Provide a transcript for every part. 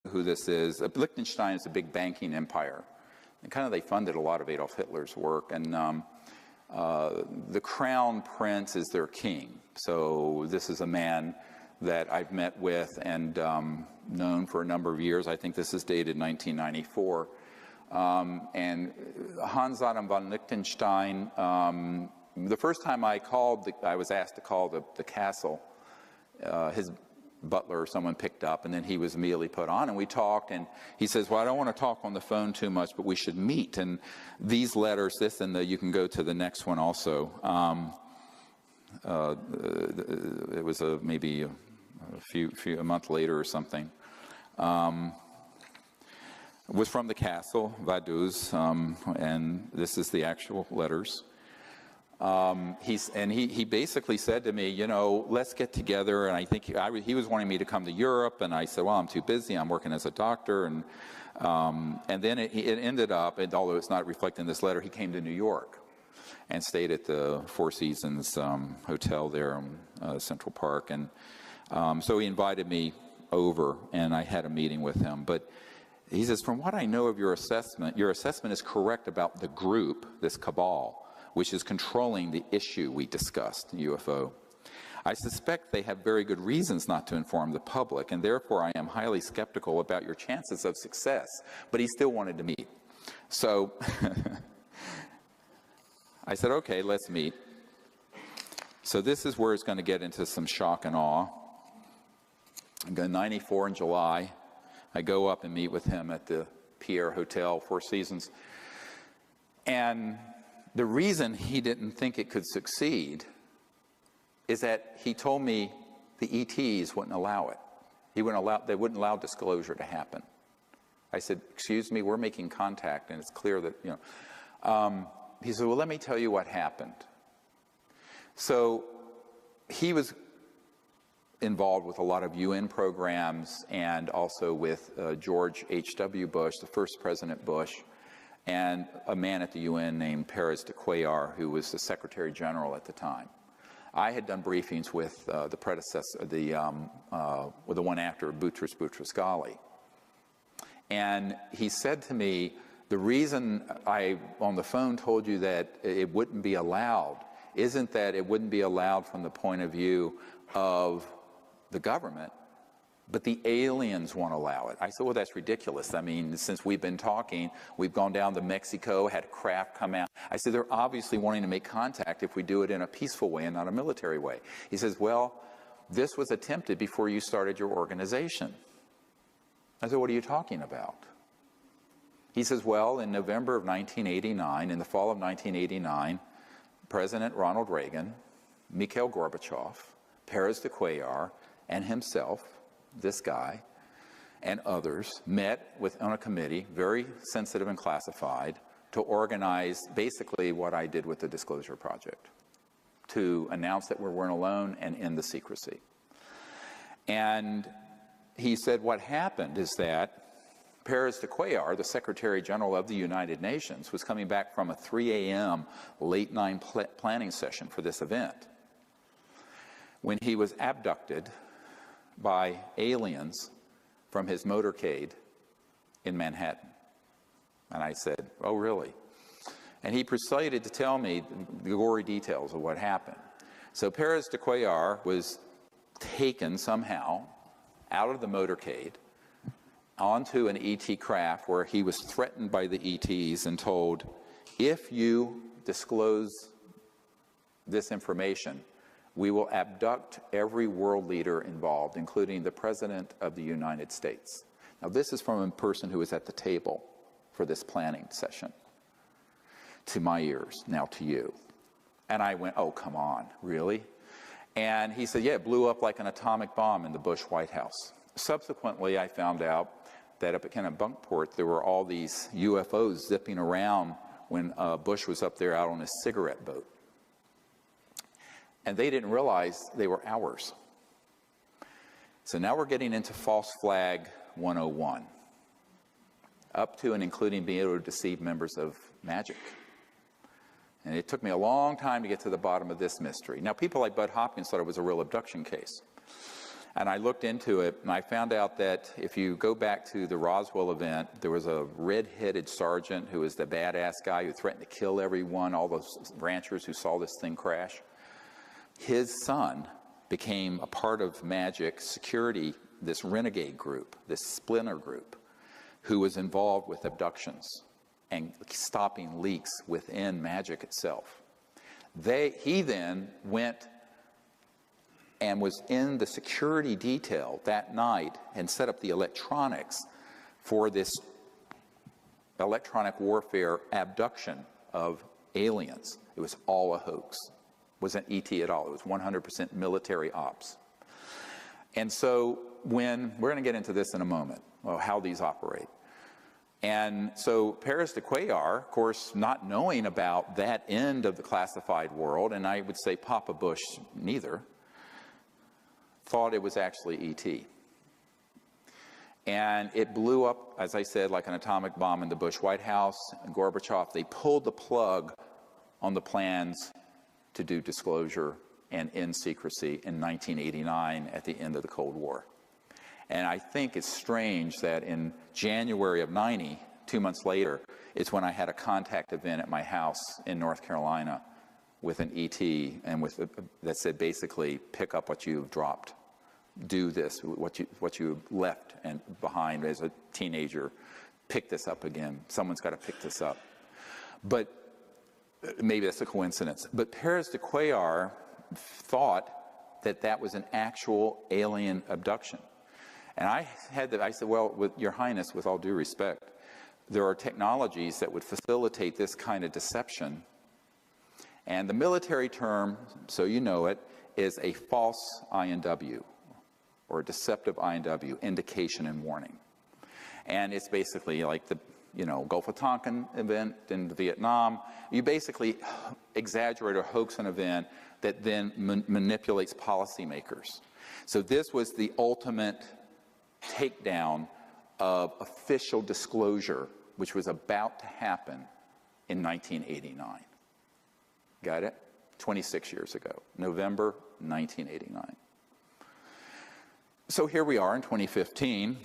who this is. Liechtenstein is a big banking empire. And kind of they funded a lot of Adolf Hitler's work. And the crown prince is their king. So this is a man that I've met with and known for a number of years. I think this is dated 1994. And Hans Adam von Liechtenstein, the first time I called, I was asked to call the castle. His butler or someone picked up, and then he was immediately put on, and we talked, and he says, well, I don't want to talk on the phone too much, but we should meet. And these letters, this and you can go to the next one also. It was maybe a month later or something. It was from the castle, Vaduz, and this is the actual letters. He basically said to me, you know, let's get together. And I think he was wanting me to come to Europe, and I said, well, I'm too busy. I'm working as a doctor. And then it ended up, although it's not reflected in this letter, he came to New York and stayed at the Four Seasons Hotel there in Central Park. And so he invited me over, and I had a meeting with him. But he says, from what I know of your assessment is correct about the group, this cabal, which is controlling the issue we discussed, UFO. I suspect they have very good reasons not to inform the public, and therefore I am highly skeptical about your chances of success. But he still wanted to meet. So I said, okay, let's meet. So this is where it's going to get into some shock and awe. I'm going 94 in July. I go up and meet with him at the Pierre Hotel, Four Seasons. And the reason he didn't think it could succeed is that he told me the ETs wouldn't allow it. They wouldn't allow disclosure to happen. I said, excuse me, we're making contact, and it's clear that, you know. He said, well, let me tell you what happened. So he was involved with a lot of UN programs and also with George H.W. Bush, the first President Bush, and a man at the UN named Perez de Cuellar, who was the Secretary General at the time. I had done briefings with the predecessor, with the one after Boutros Boutros-Ghali. And he said to me, the reason I, on the phone, told you that it wouldn't be allowed isn't that it wouldn't be allowed from the point of view of the government, but the aliens won't allow it. I said, well, that's ridiculous. I mean, since we've been talking, we've gone down to Mexico, had a craft come out. I said, they're obviously wanting to make contact if we do it in a peaceful way and not a military way. He says, well, this was attempted before you started your organization. I said, what are you talking about? He says, well, in November of 1989, in the fall of 1989, President Ronald Reagan, Mikhail Gorbachev, Perez de Cuellar, and himself, this guy, and others met on a committee, very sensitive and classified, to organize basically what I did with the Disclosure Project, to announce that we weren't alone and end the secrecy. And he said what happened is that Perez de Cuellar, the Secretary General of the United Nations, was coming back from a 3 a.m. late night planning session for this event when he was abducted by aliens from his motorcade in Manhattan. And I said, oh, really? And he proceeded to tell me the gory details of what happened. So Perez de Cuellar was taken somehow out of the motorcade onto an ET craft where he was threatened by the ETs and told, if you disclose this information, we will abduct every world leader involved, including the President of the United States. Now, this is from a person who was at the table for this planning session. To my ears, now to you. And I went, oh, come on, really? And he said, yeah, it blew up like an atomic bomb in the Bush White House. Subsequently, I found out that up at Kennebunkport, there were all these UFOs zipping around when Bush was up there out on his cigarette boat. And they didn't realize they were ours. So now we're getting into false flag 101, up to and including being able to deceive members of Magic. And it took me a long time to get to the bottom of this mystery. Now, people like Bud Hopkins thought it was a real abduction case. And I looked into it, and I found out that if you go back to the Roswell event, there was a red-headed sergeant who was the badass guy who threatened to kill everyone, all those ranchers who saw this thing crash. His son became a part of Magic security, this renegade group, this splinter group, who was involved with abductions and stopping leaks within Magic itself. He then went and was in the security detail that night and set up the electronics for this electronic warfare abduction of aliens. It was all a hoax. It wasn't ET at all. It was 100% military ops. And so we're going to get into this in a moment, how these operate. And so Paris de Cuellar, of course, not knowing about that end of the classified world, and I would say Papa Bush neither, thought it was actually ET. And it blew up, as I said, like an atomic bomb in the Bush White House. And Gorbachev, they pulled the plug on the plans to do disclosure and end secrecy in 1989 at the end of the Cold War. And I think it's strange that in January of '90, 2 months later, is when I had a contact event at my house in North Carolina with an ET and that said basically, pick up what you've dropped. Do this, what you left and behind as a teenager. Pick this up again. Someone's got to pick this up. But maybe that's a coincidence. But Paris de Cuellar thought that that was an actual alien abduction. And I said, well, with Your Highness, with all due respect, there are technologies that would facilitate this kind of deception. And the military term, so you know it, is a false INW, or a deceptive INW, indication and warning. And it's basically like the Gulf of Tonkin event in Vietnam. You basically exaggerate or hoax an event that then manipulates policymakers. So this was the ultimate takedown of official disclosure, which was about to happen in 1989. Got it? 26 years ago, November 1989. So here we are in 2015,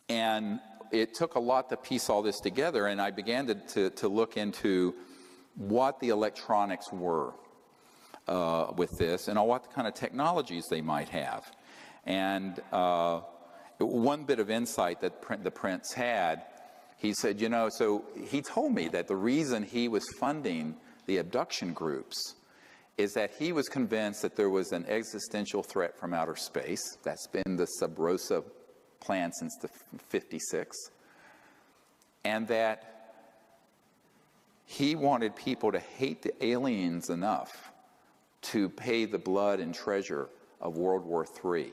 and it took a lot to piece all this together, and I began to look into what the electronics were with this and what kind of technologies they might have. And one bit of insight that the prince had, he said, so he told me that the reason he was funding the abduction groups is that he was convinced that there was an existential threat from outer space. That's been the Sub Rosa plan since the 56. And that he wanted people to hate the aliens enough to pay the blood and treasure of World War III.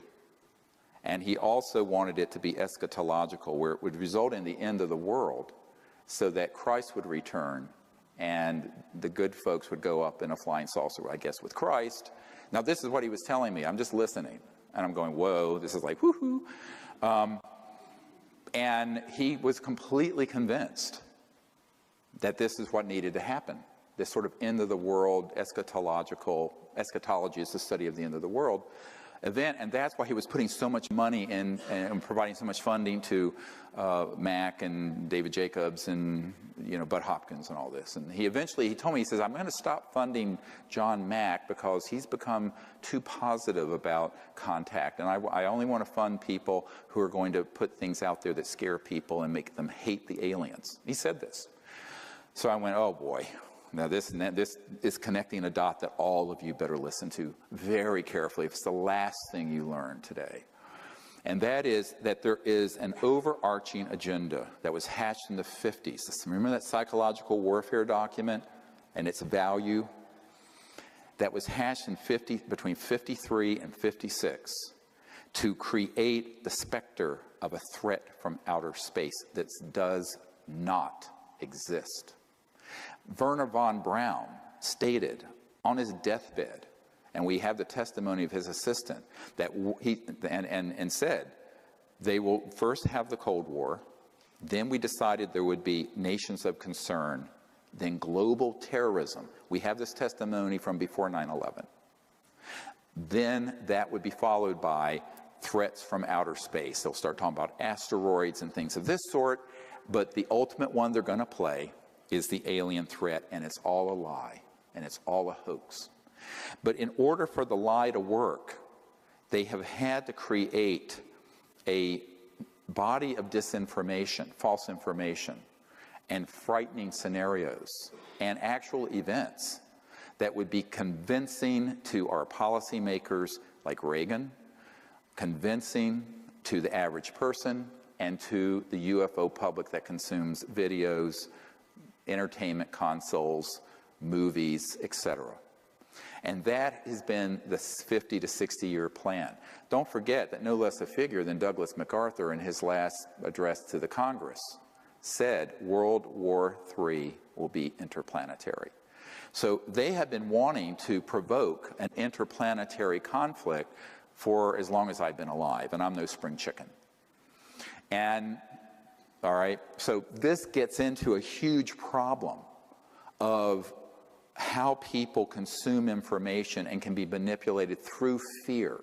And he also wanted it to be eschatological, where it would result in the end of the world, so that Christ would return and the good folks would go up in a flying saucer, I guess, with Christ. Now, this is what he was telling me. I'm just listening. And I'm going, whoa, this is like, woohoo. And he was completely convinced that this is what needed to happen. This sort of end of the world, eschatology is the study of the end of the world event, and that's why he was putting so much money in and providing so much funding to Mack and David Jacobs and Bud Hopkins and all this. And he told me, he says, I'm going to stop funding John Mack because he's become too positive about contact, and I only want to fund people who are going to put things out there that scare people and make them hate the aliens. He said this. So I went, oh boy. Now this is connecting a dot that all of you better listen to very carefully. It's the last thing you learn today. And that is that there is an overarching agenda that was hatched in the 50s. Remember that psychological warfare document and its value? That was hatched in between 53 and 56 to create the specter of a threat from outer space that does not exist. Werner von Braun stated on his deathbed, and we have the testimony of his assistant, that and said, they will first have the Cold War, then we decided there would be nations of concern, then global terrorism. We have this testimony from before 9/11. Then that would be followed by threats from outer space. They'll start talking about asteroids and things of this sort, but the ultimate one they're going to play is the alien threat, and it's all a lie, and it's all a hoax. But in order for the lie to work, they have had to create a body of disinformation, false information, and frightening scenarios, and actual events that would be convincing to our policymakers like Reagan, convincing to the average person, and to the UFO public that consumes videos, entertainment consoles, movies, etc. And that has been the 50 to 60-year plan. Don't forget that no less a figure than Douglas MacArthur in his last address to the Congress said World War III will be interplanetary. So they have been wanting to provoke an interplanetary conflict for as long as I've been alive, and I'm no spring chicken. And, all right, so this gets into a huge problem of how people consume information and can be manipulated through fear.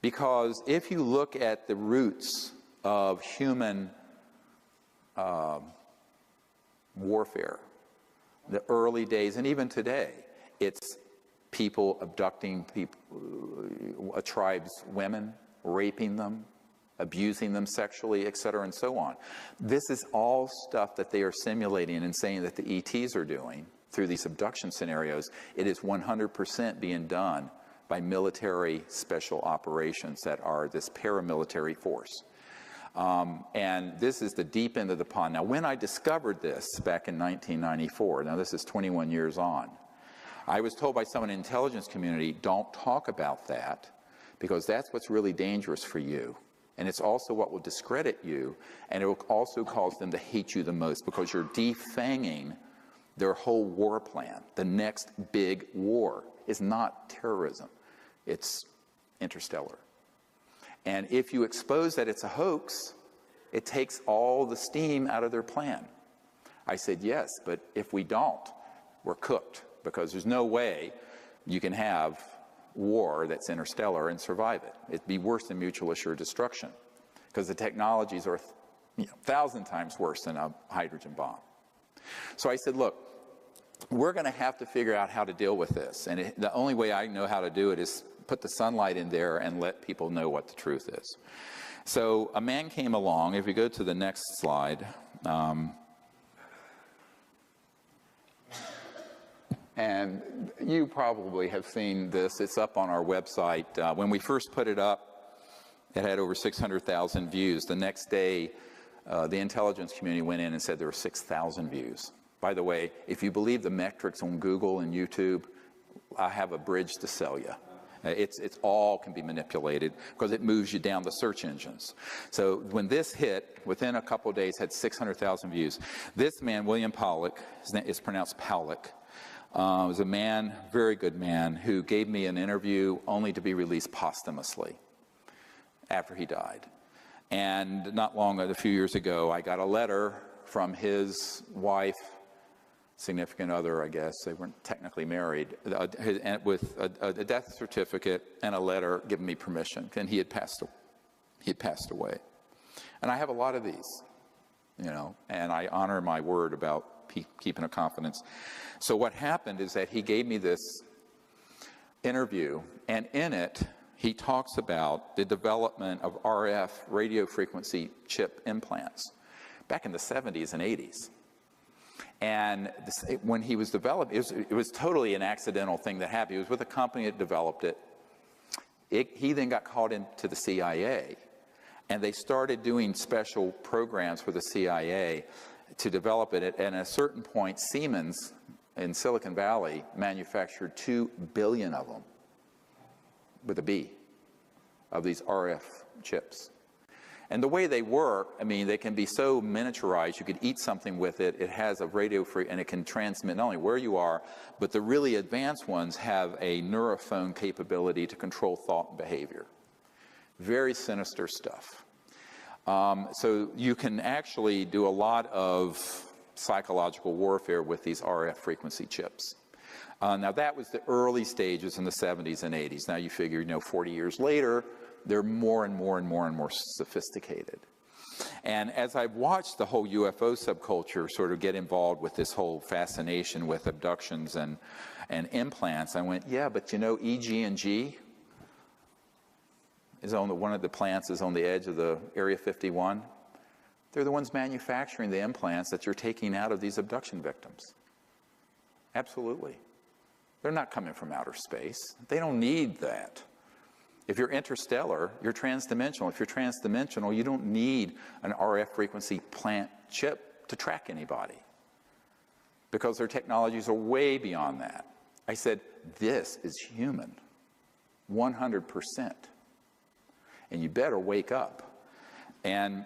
Because if you look at the roots of human warfare, the early days, and even today, it's people abducting people, a tribe's women, raping them, abusing them sexually, etc., and so on. This is all stuff that they are simulating and saying that the ETs are doing through these abduction scenarios. It is 100% being done by military special operations that are this paramilitary force. And this is the deep end of the pond. Now, when I discovered this back in 1994, now this is 21 years on, I was told by someone in the intelligence community, don't talk about that, because that's what's really dangerous for you. And it's also what will discredit you, and it will also cause them to hate you the most, because you're defanging their whole war plan. The next big war is not terrorism, it's interstellar. And if you expose that it's a hoax, it takes all the steam out of their plan. I said, yes, but if we don't, we're cooked, because there's no way you can have war that's interstellar and survive it. It'd be worse than mutual assured destruction, because the technologies are 1,000 times worse than a hydrogen bomb. So I said, look, we're going to have to figure out how to deal with this. And the only way I know how to do it is put the sunlight in there and let people know what the truth is. So a man came along. If you go to the next slide, and you probably have seen this. It's up on our website. When we first put it up, it had over 600,000 views. The next day, the intelligence community went in and said there were 6,000 views. By the way, if you believe the metrics on Google and YouTube, I have a bridge to sell you. It's all can be manipulated, because it moves you down the search engines. So when this hit, within a couple of days, had 600,000 views. This man, William Pollock, his name is pronounced Powlick, was a man, very good man, who gave me an interview only to be released posthumously after he died. And not long, a few years ago, I got a letter from his wife, significant other, I guess, they weren't technically married, with a death certificate and a letter giving me permission, and he had passed away. And I have a lot of these, and I honor my word about keeping a confidence. So what happened is that he gave me this interview, and in it, he talks about the development of RF radio frequency chip implants back in the 70s and 80s. And when he was developing, it was totally an accidental thing that happened. He was with a company that developed it. He then got called into the CIA, and they started doing special programs for the CIA to develop it. And at a certain point, Siemens in Silicon Valley manufactured 2 billion of them, with a B, of these RF chips. And the way they work, I mean, they can be so miniaturized, you could eat something with it, it has a radio free, and it can transmit not only where you are, but the really advanced ones have a neurophone capability to control thought and behavior. Very sinister stuff. So you can actually do a lot of psychological warfare with these RF frequency chips. Now that was the early stages in the 70s and 80s. Now you figure, 40 years later, they're more and more and more and more sophisticated. And as I've watched the whole UFO subculture sort of get involved with this whole fascination with abductions and implants, I went, yeah, but EG&G is on one of the plants is on the edge of the Area 51. They're the ones manufacturing the implants that you're taking out of these abduction victims. Absolutely. They're not coming from outer space. They don't need that. If you're interstellar, you're transdimensional. If you're transdimensional, you don't need an RF frequency plant chip to track anybody, because their technologies are way beyond that. I said, this is human, 100%. And you better wake up. And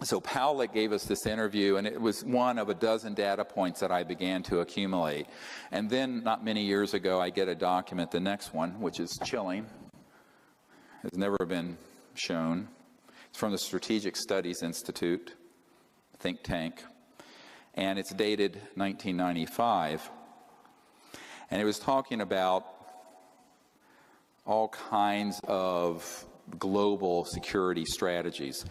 so Powlett gave us this interview, and it was one of a dozen data points that I began to accumulate. And then, not many years ago, I get a document, the next one, which is chilling. Has never been shown. It's from the Strategic Studies Institute, think tank, and it's dated 1995. And it was talking about all kinds of global security strategies.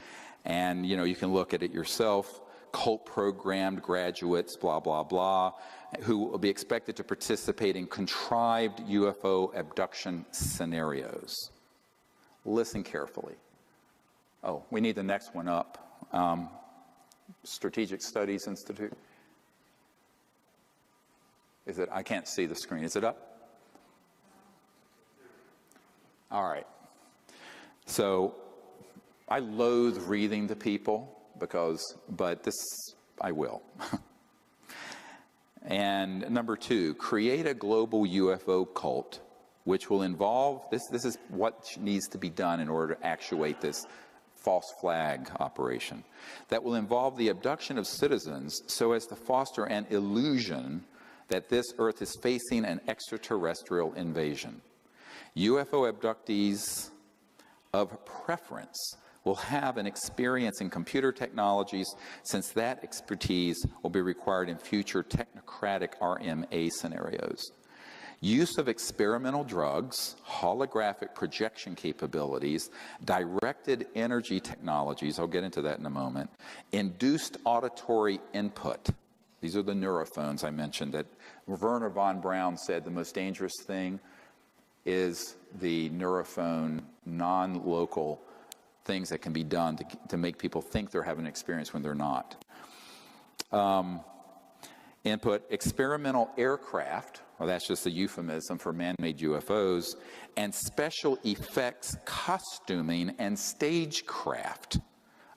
And, you can look at it yourself. Cult-programmed graduates, blah, blah, blah, who will be expected to participate in contrived UFO abduction scenarios. Listen carefully. Oh, we need the next one up. Strategic Studies Institute. Is it? I can't see the screen. Is it up? All right. So I loathe reading to people but this I will. And number 2, create a global UFO cult, which will involve, this is what needs to be done in order to actuate this false flag operation, that will involve the abduction of citizens so as to foster an illusion that this Earth is facing an extraterrestrial invasion. UFO abductees of preference will have an experience in computer technologies, since that expertise will be required in future technocratic RMA scenarios. Use of experimental drugs, holographic projection capabilities, directed energy technologies, I'll get into that in a moment, induced auditory input. These are the neurophones I mentioned that Werner von Braun said the most dangerous thing is the neurophone non-local things that can be done to make people think they're having an experience when they're not. Input experimental aircraft, well, that's just a euphemism for man-made UFOs, and special effects costuming and stagecraft,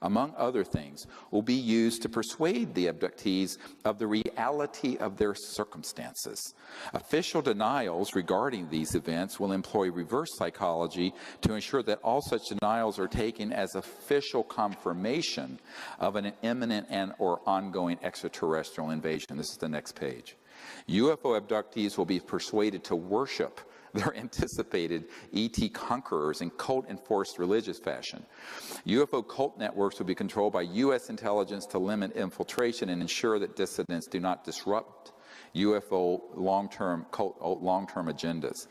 among other things, will be used to persuade the abductees of the reality of their circumstances. Official denials regarding these events will employ reverse psychology to ensure that all such denials are taken as official confirmation of an imminent and/or ongoing extraterrestrial invasion. This is the next page. UFO abductees will be persuaded to worship their anticipated ET conquerors in cult-enforced religious fashion. UFO cult networks will be controlled by U.S. intelligence to limit infiltration and ensure that dissidents do not disrupt UFO long-term agendas.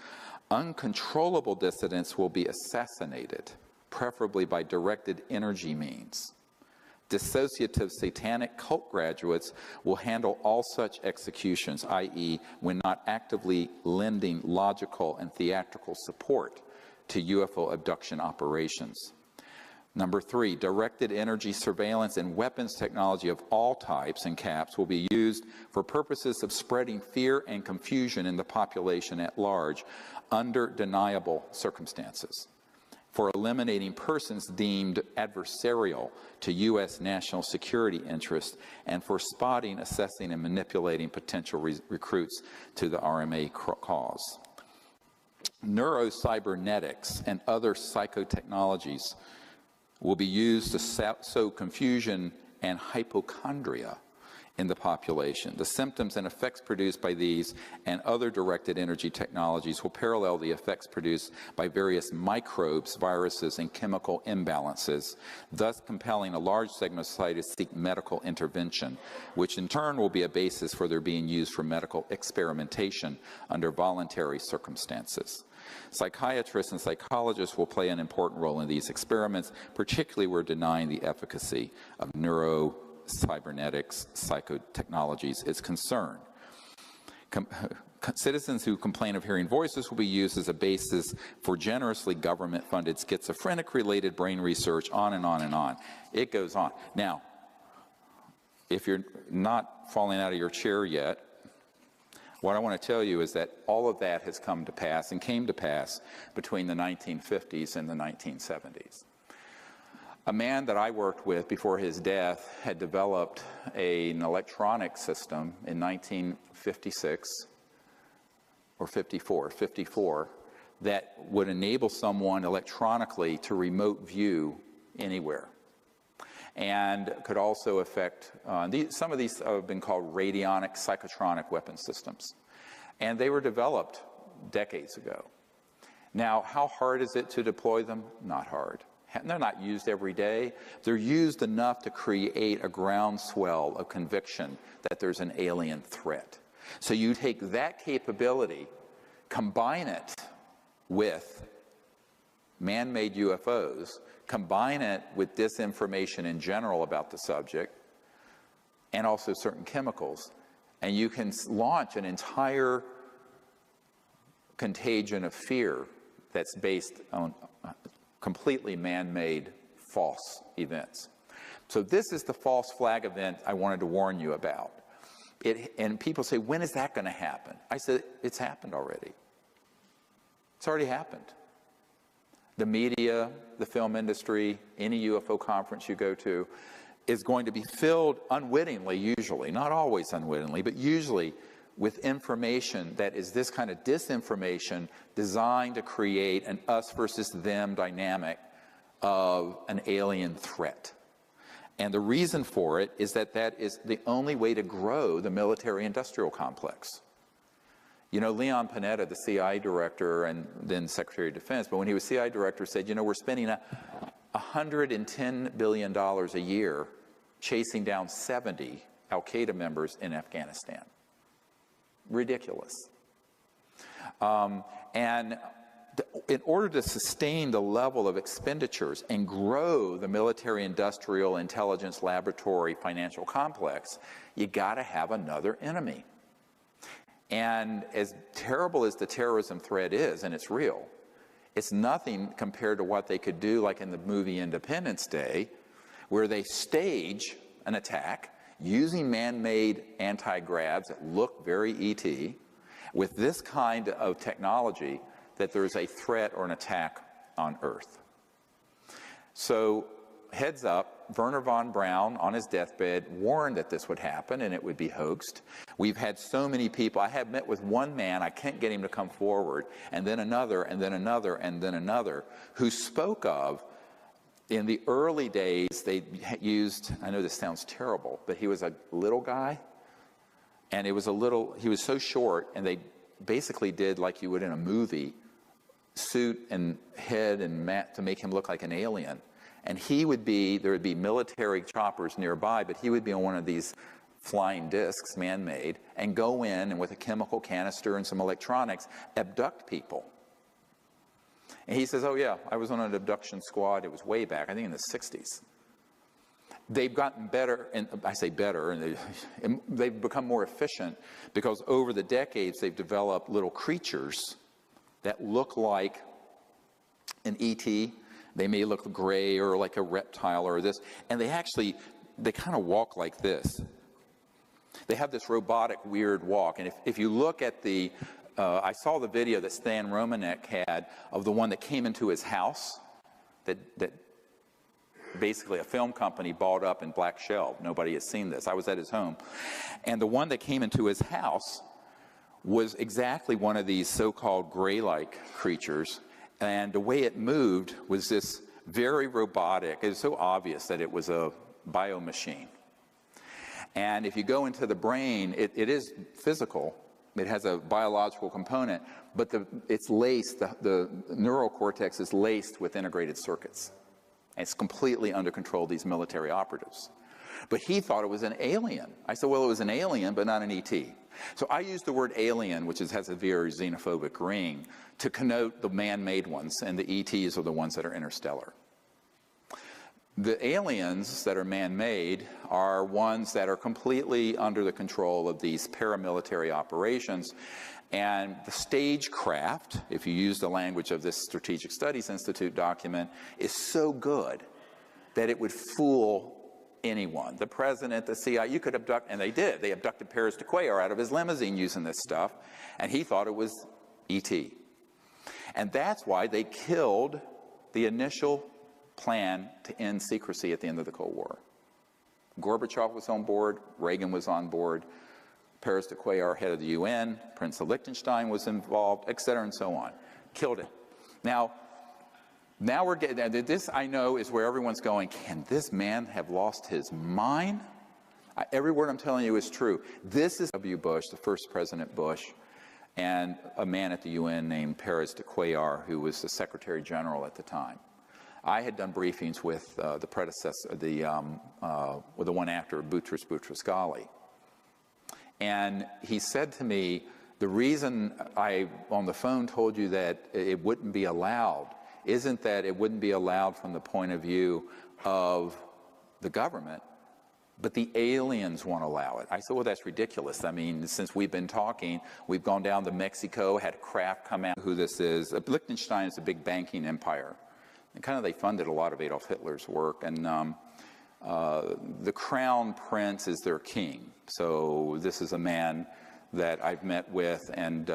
Uncontrollable dissidents will be assassinated, preferably by directed energy means. Dissociative satanic cult graduates will handle all such executions, i.e., when not actively lending logical and theatrical support to UFO abduction operations. Number 3, directed energy surveillance and weapons technology of all types and caps will be used for purposes of spreading fear and confusion in the population at large under deniable circumstances, for eliminating persons deemed adversarial to U.S. national security interests, and for spotting, assessing, and manipulating potential recruits to the RMA cause. Neurocybernetics and other psychotechnologies will be used to sow confusion and hypochondria in the population. The symptoms and effects produced by these and other directed energy technologies will parallel the effects produced by various microbes, viruses, and chemical imbalances, thus compelling a large segment of society to seek medical intervention, which in turn will be a basis for their being used for medical experimentation under voluntary circumstances. Psychiatrists and psychologists will play an important role in these experiments, particularly where denying the efficacy of cybernetics, psychotechnologies is concerned. Citizens who complain of hearing voices will be used as a basis for generously government-funded schizophrenic-related brain research, on and on and on. It goes on. Now, if you're not falling out of your chair yet, what I want to tell you is that all of that has come to pass and came to pass between the 1950s and the 1970s. A man that I worked with before his death had developed an electronic system in 1956 or 54, that would enable someone electronically to remote view anywhere, and could also affect, some of these have been called radionic psychotronic weapon systems, and they were developed decades ago. Now, how hard is it to deploy them? Not hard. They're not used every day. They're used enough to create a groundswell of conviction that there's an alien threat. So you take that capability, combine it with man-made UFOs, combine it with disinformation in general about the subject, and also certain chemicals, and you can launch an entire contagion of fear that's based on completely man-made false events. So this is the false flag event I wanted to warn you about. And people say, when is that going to happen? I said, it's happened already. It's already happened. The media, the film industry, any UFO conference you go to is going to be filled unwittingly, usually, not always unwittingly, but usually with information that is this kind of disinformation designed to create an us versus them dynamic of an alien threat. And the reason for it is that that is the only way to grow the military-industrial complex. You know, Leon Panetta, the CIA director and then Secretary of Defense, but when he was CIA director, said, you know, we're spending $110 billion a year chasing down 70 al-Qaeda members in Afghanistan. Ridiculous. And in order to sustain the level of expenditures and grow the military-industrial intelligence laboratory financial complex, you got to have another enemy. And as terrible as the terrorism threat is, and it's real, it's nothing compared to what they could do, like in the movie Independence Day, where they stage an attack using man-made anti-gravs that look very ET, with this kind of technology, that there's a threat or an attack on Earth. So, heads up, Wernher von Braun, on his deathbed, warned that this would happen and it would be hoaxed. We've had so many people. I have met with one man, I can't get him to come forward, and then another, and then another, and then another, who spoke of, in the early days, they used, I know this sounds terrible, but he was a little guy, and he was so short, and they basically did like you would in a movie, suit and head and mat to make him look like an alien. And he would be, there would be military choppers nearby, but he would be on one of these flying discs, man-made, and go in and with a chemical canister and some electronics, abduct people. And he says, oh yeah, I was on an abduction squad, it was way back, I think in the 60s. They've gotten better, and I say better, and they've become more efficient because over the decades they've developed little creatures that look like an ET. They may look gray or like a reptile or this, and they kind of walk like this. They have this robotic, weird walk, and if you look at the, I saw the video that Stan Romanek had of the one that came into his house, that basically a film company bought up in Black Shelf. Nobody has seen this. I was at his home. And the one that came into his house was exactly one of these so-called gray-like creatures. And the way it moved was this very robotic. It was so obvious that it was a biomachine. And if you go into the brain, it is physical. It has a biological component, but it's laced, the neural cortex is laced with integrated circuits. And it's completely under control of these military operatives. But he thought it was an alien. I said, well, it was an alien, but not an ET. So I used the word alien, which has a very xenophobic ring, to connote the man-made ones, and the ETs are the ones that are interstellar. The aliens that are man-made are ones that are completely under the control of these paramilitary operations. And the stagecraft, if you use the language of this Strategic Studies Institute document, is so good that it would fool anyone. The president, the CIA, you could abduct, and they did. They abducted Paris de Cuellar out of his limousine using this stuff, and he thought it was ET. And that's why they killed the initial plan to end secrecy at the end of the Cold War. Gorbachev was on board, Reagan was on board, Paris de Cuellar, head of the UN, Prince of Liechtenstein was involved, et cetera, and so on. Killed it. Now we're getting, this I know is where everyone's going, can this man have lost his mind? Every word I'm telling you is true. This is W. Bush, the first President Bush, and a man at the UN named Paris de Cuellar, who was the Secretary General at the time. I had done briefings with the predecessor, with the one after Boutros Boutros-Ghali. And he said to me, the reason I, on the phone, told you that it wouldn't be allowed isn't that it wouldn't be allowed from the point of view of the government, but the aliens won't allow it. I said, well, that's ridiculous. I mean, since we've been talking, we've gone down to Mexico, had a craft come out. Who this is? Liechtenstein is a big banking empire. And kind of they funded a lot of Adolf Hitler's work. And the crown prince is their king. So this is a man that I've met with and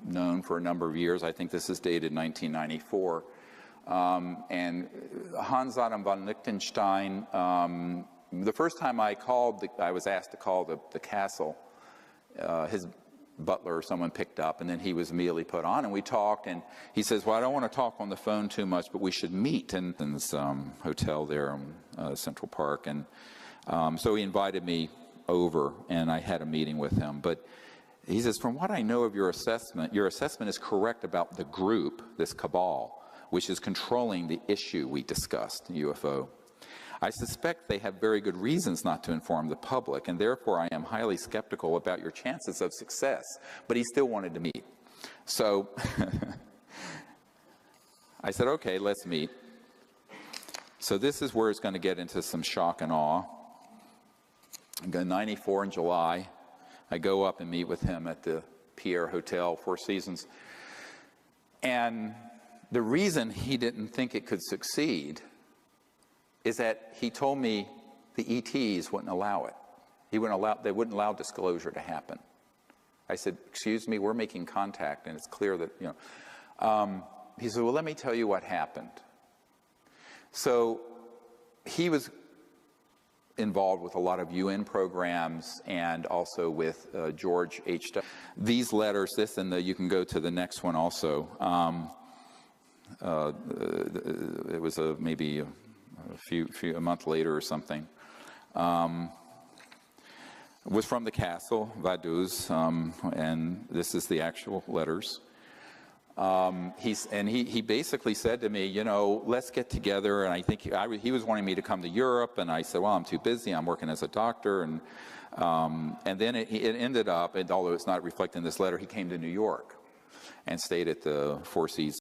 known for a number of years. I think this is dated 1994. And Hans Adam von Liechtenstein, the first time I called, I was asked to call the castle, his butler or someone picked up, and then he was immediately put on, and we talked, and he says, well, I don't want to talk on the phone too much, but we should meet in this hotel there in Central Park. And so he invited me over, and I had a meeting with him. But he says, from what I know of your assessment is correct about the group, this cabal, which is controlling the issue we discussed, UFO. I suspect they have very good reasons not to inform the public, and therefore I am highly skeptical about your chances of success. But he still wanted to meet. So I said, okay, let's meet. So this is where it's going to get into some shock and awe. I'm going 94 in July. I go up and meet with him at the Pierre Hotel, Four Seasons. And the reason he didn't think it could succeed is that he told me the ETs wouldn't allow it. They wouldn't allow disclosure to happen. I said, excuse me, we're making contact, and it's clear that, you know. He said, well, let me tell you what happened. So he was involved with a lot of UN programs and also with George H.W. These letters, you can go to the next one also. It was maybe a month later or something. It was from the castle, Vaduz, and this is the actual letters. He basically said to me, you know, let's get together. And I think he was wanting me to come to Europe, and I said, well, I'm too busy. I'm working as a doctor. And then it ended up, and although it's not reflected in this letter, he came to New York and stayed at the Four Seasons.